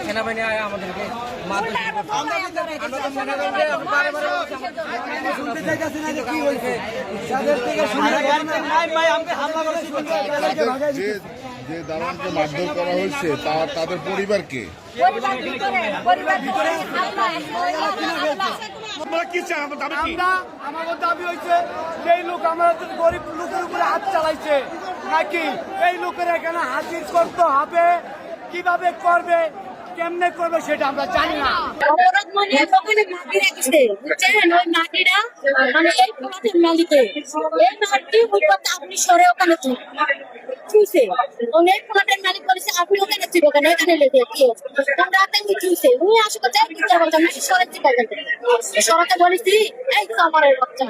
সেনাবাহিনী আমাদেরকে যে দারোয়ানকে মারধর করা হয়েছে তাদের পরিবারকে আমাদের দাবি হয়েছে এই লোক আমাদের গরিব লোকের উপরে হাত চালাইছে নাকি এই লোকের এখানে হাজির করতে হবে, কিভাবে করবে, কেমনে করবে সেটা আমরা জানি না। অপরাধ মানে ওখানে মাটি রেখেছে, বুঝছেন? ওই মাটিটা মানে এই প্লটের মালিকে এই মাটি ওই কথা আপনি সরে ওখানে চুইছে অনেক প্লটের মালিক বলেছে আপনি ওখানে চুইব কেন, এখানে লেগে কি তোমরা তাকে চুইছে উনি আসলে চাই দিতে বলতো আমি সরে চিপা গেল সরাতে বলেছি এই তো আমার বাচ্চা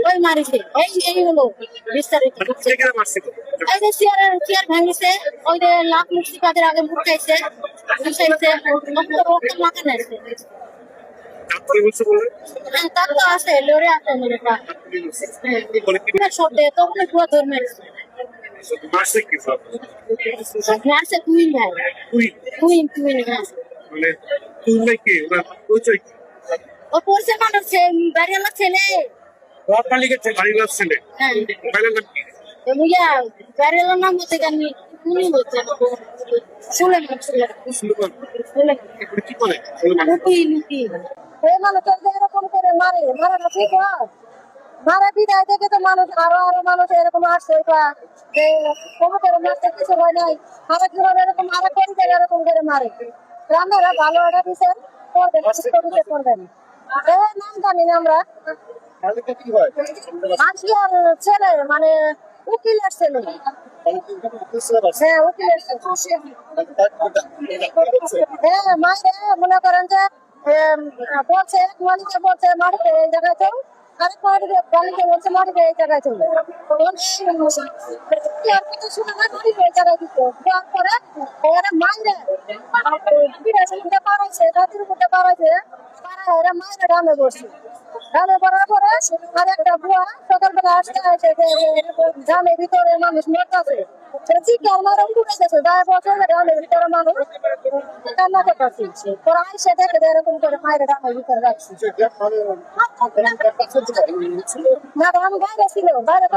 ওই মারিছে এই হলো বিস্তারিত। এই যে চেয়ার ভাঙিছে, ওই যে লাখ মুক্তিবাদের আগে মুখাইছে মাথা নেছে তার তো আছে লড়ে আছে শব্দে তখন পুরো ধর্মে মারছে কুইন ভাই কুইন ও পরিচয় মানুষ বাড়িওয়ালা ছেলে বাড়িওয়ালার নাম বলতে আমি উনি বলছে এরকম করে মারে মারাটা ঠিক হয় মারা বিদায় থেকে তো মানুষ আরো মানুষ এরকম আসছে যে কোনো করে মারতে কিছু হয় নাই আরেক জন এরকম আরেক এরকম করে মারে গ্রামেরা ভালো এটা দিচ্ছেন করবেন নাম জানি না আমরা আজকের ছেলে মানে উকিলের ছেলে হ্যাঁ উকিলের হ্যাঁ মাঝে মনে করেন যে বলছে মালিকে বলছে মাটিতে এই জায়গায় চল আরেক মালিকে বলছে মাটিতে এই জায়গায় চলবে শুনে না মাটিতে এই জায়গায় দিত দেওয়ার পরে এরা মাইরে পাড়াইছে রাতের উপরে পাড়াইছে এরা মাইরে ডামে বসছে ডামে পড়ার পরে আর একটা বুয়া সকালবেলা আসতে আসে গ্রামের ভিতরে মানুষ মরতেছে চিৎকার মারা উঠে গেছে গায়ে বছর গ্রামের ভিতরে মানুষ কান্না করতেছে তোরা আইসে দেখে এরকম করে মায়ের গ্রামের ভিতরে যাচ্ছে না গ্রাম বাইরে ছিল বাইরে